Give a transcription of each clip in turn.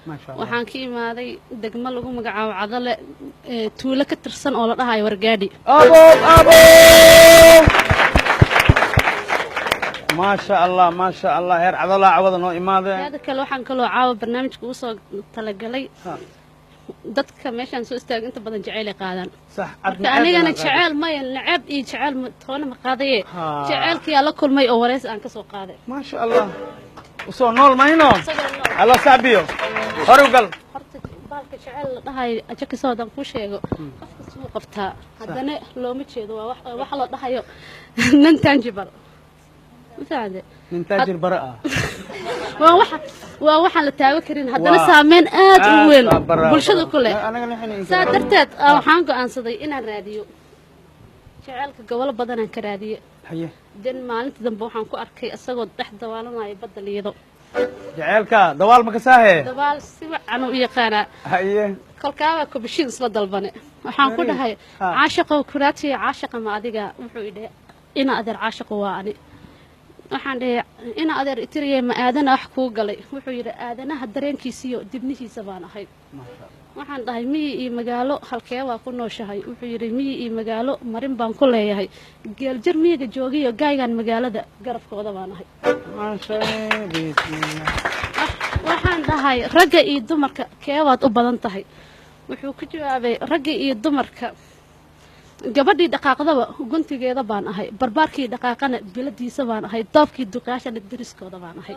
ما شاء الله waxaan ka imaaday degmo lagu magacaabo Cadale tuulo ka tirsan oo la dhahayo Wargaadhi ابو ابو ما شاء الله ما شاء الله heer cadala cawada noo imaade hada kale waxaan kaloo caawa barnaamijka u soo talagalay dadka meeshan soo istaag inta badan jacayl ay qaadaan صح anigana jacayl ma nacab iyo jacayl toona ma qaadaye jacaylkii la kulmay oo wareys aan ka soo qaaday ما شاء الله وسو نول ما هنا الله سابيو هرقل horta baalka jacayl la dhahayo ajaka soo dan ku sheego qofka soo qabtaa hadana looma jeedo waa wax la dhahayo nan tangible مساعدة من تاجر براءة وواحد لتاوي كرين هذا سامين وين بلشدة كلها سادرتت حانكو أنصدي إن الراديو شعالك قبل بدنا كراديو حيه دين مالنت ذنبو حانكو أركي أسقط تحت دوالنا يبدل يدو جعلك دوال مكساه دوال سوى عنو يقانا حيه كل كاوا كبشين صلى البني وحانكو ده هاي عاشق وكراتي عاشق ما أديقا وحويدة إن أدر عاشق واني waxaan dhahay in adeer itiriyay ma aadana wax ku galay wuxuu yiri aadanaha dareenkiisiyo dibnihiisa baan ahay waxaan dhahay miyi iyo magaalo halkee waa ku nooshahay wuxuu yiri miyi iyo magaalo marin baan ku leeyahay geel jir miyiga joogiyo gaaygan magaalada garafkooda baan ahay ma sha Allah waxaan dhahay ragga iyo dumarka keewaad u badan tahay wuxuu ku jawaabay ragga iyo dumarka gabadhii dhaqaaqdaba guntigeeda baan ahay barbaarkii dhaqaaqana biladiisa baan ahay doobkii duqaashana diriskooda baan ahay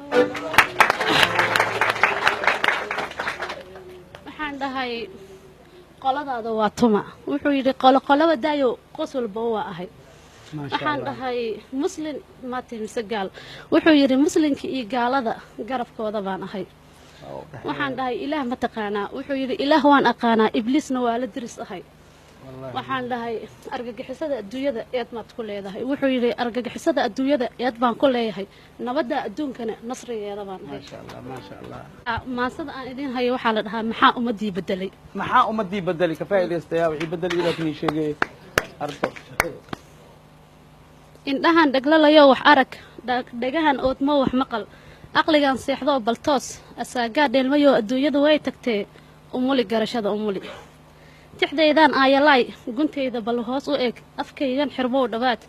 waxaan dhahay qoladaada waa tuma wuxuu yiri qolaba daayo qos walba waa ahay waxaan dhahay muslim maati mise gaal wuxuu yiri muslimka iyo gaalada garabkooda baan ahay waxaan dhahay ilaah ma taqaanaa wuxuu yiri ilaah waan aqaanaa ibliisna waa la diris ahay waxaan dhahay argagixisada adduunyada eed maad ku leedahay wuxuu yiri argagixisada adduunyada eed baan ku leeyahay nabadda adduunkana nasrigeeda baan ahay ما شاء الله maasada aan idin hayo waxaa la dhahaa maxaa ummadii bedelay maxaa ummadii bedelay ka faa'iideystayaa wixii bedel ila kii sheegay ardo indhahan dhaglalayo wax arag dhagahan oodmo wax maqal aqligan seexdo baltoos asaaga dheelmayo adduunyada way tagtee umuli garashada umuli tixdeedaan aayalay gunteyda bal hoos u eeg afkaygan xirmow dhawaad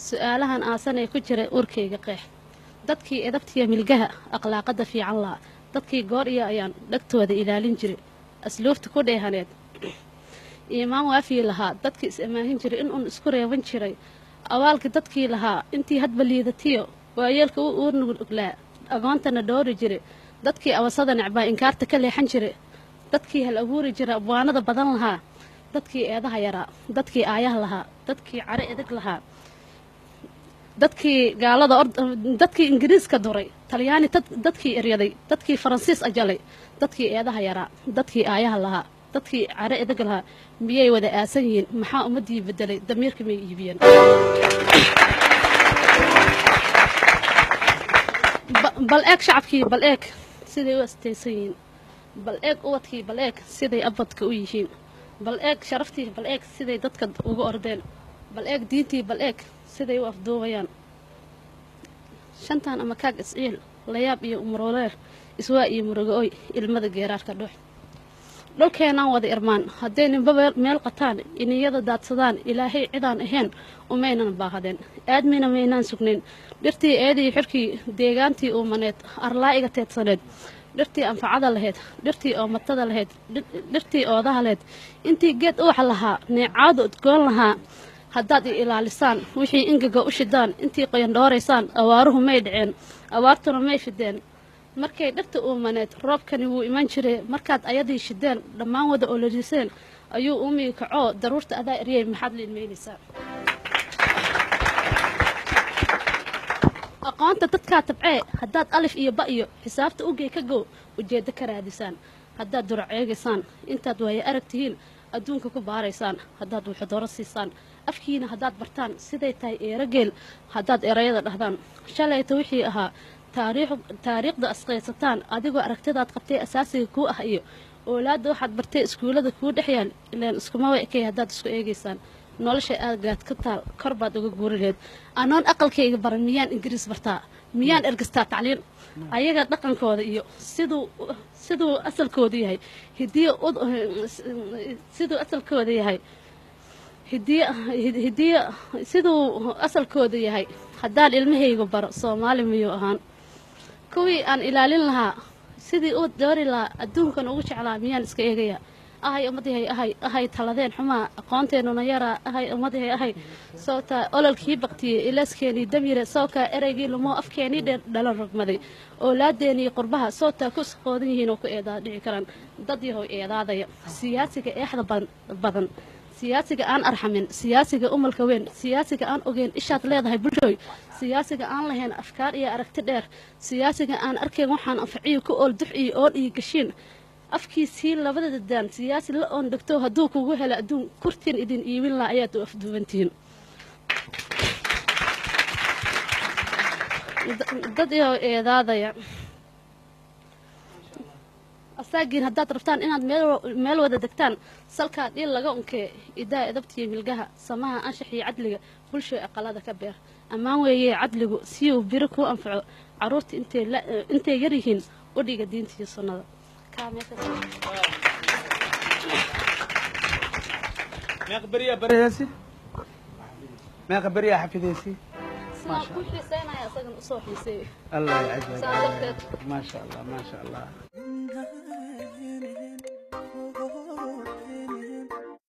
su'aalahan aasanay ku jira urkayga qeex dadkii edabtiya milgaha akhlaaqada fiican laa dadkii goor iyo ayaan dhagtooda ilaalin jiray asluubta ku dheehaneed iimaan waafii lahaa dadkii is amaahin jiray in uun isku reeban jiray awaalka dadkii lahaa intii hadba liidatiyo waayeelka u nuglaa agoontana dhoori jiray dadkii awasada necbaa inkaarta ka leexan jiray dadkii hal abuuri jira abwaanada badan lahaa dadkii eedaha yaraa dadkii aayaha lahaa dadkii care edeg lahaa dadkii gaalada dadkii ingiriiska duray talyaani dadkii eryaday dadkii faransiis ajalay dadkii eedaha yaraa dadkii aayaha lahaa dadkii care edeg lahaa miyay wada aasan yihiin maxaa ummadii bedelay damiirka may iibiyeen bal eeg shacabkii bal eeg siday u astaysan yihiin bal eeg ubadkii bal eeg siday abadka u yihiin bal eeg sharaftii bal eeg siday dadka ugu ordeen bal eeg diintii bal eeg siday u afduubayaan shantan ama kaag isciil layaab iyo umroleer iswaa iyo murugooy ilmada geeraarka dhuux dhulkeenaan wada irmaan hadday ninba meel qataan iniyada daadsadaan ilaahay cidaan ahayn umaynan baahadeen aadmina maynaan sugnayn dhirtii eedii xirkii deegaantii uumaneed arlaa'iga teedsaneed dhirtii anfacada lahayd dhirtii oomatada lahayd dhirtii oodaha lahayd intii geed uwaxa lahaa neecaadu udgoon lahaa haddaad i ilaalisaan wixii ingaga u shidaan intii qoyan dhooraysaan awaaruhu may dhaceen awaartuna may fideen markay dhirta uumaneed roobkani wuu iman jiray markaad ayadii shideen dhammaan wada olodiseen ayuu uumii kacoo daruurta adaa eryay maxaad liilmeynaysaa aqoonta dadkaa tabcee haddaad alif iyo ba iyo xisaabta ugey ka gow ujeeddo ka raadisaan haddaad durac eegaysaan intaad waaye arag tihiin adduunka ku baaraysaan haddaad wuxudooro siisaan afkiina haddaad bartaan siday tahay eerogeel haddaad erayada dhahdaan shalayta wixii ahaa taariikhda asqaysataan adigoo aragtidaad qabtay asaasiga kuu ah iyo oolaadda waxaad bartay iskuullada kuu dhex yaal ilaan iskumaba ekay haddaad isku eegaysaan nolosha aagaad ka taal kor baad uga guurileed anoon aqalkayga baran miyaan ingiriis bartaa miyaan ergastaa tacliin ayaga dhaqankooda iyo siduu asalkooda yahay siduu asalkooda yahay siduu asalkooda yahay haddaan ilmahaygu baro soomaali miyuu ahaan kuwii aan ilaalin lahaa sidii uu doori lahaa adduunkan ugu jeclaa miyaan iska eegaya ahay ummadahay ahay taladeen xumaa aqoonteenuna yaraa ahay ummadahay ahay sawtaa ololkii baqtiyey ilaskeenii damyire sawkaa ereygii lumoo afkeenii dheer dhalan rogmaday oolaadeenii qurbaha sawtaa ku isqoodan yihiin oo ku eedaa dhici karaan dad yahow eedaadaya siyaasiga eexda badan siyaasiga aan arxamin siyaasiga umalka weyn siyaasiga aan ogeyn ishaad leedahay bulshooy siyaasiga aan lahayn afkaar iyo aragti dheer siyaasiga aan arkayn waxaan anfaciyo ku ool dux iyo oon iyo gashiin afkiisii labada dadaan siyaasi la oon dhegto hadduu kugu helo adduun kurtiin idin iibin laha ayaad u afduubantihiin dad iyo eedaadaya asaagiin haddaad rabtaan inaad meel wada degtaan salkaa dhiil laga unkee idaa edabtiyo milgaha samaha anshax iyo cadliga bulsho aqalada ka beer ammaan weeye cadligu si uu biro kuu anfaco carruurta intay yar yihiin u dhiga diinta iyo sunnada ما خبر يا حفيدتي ما شاء الله الله يعزك ما شاء الله ما شاء الله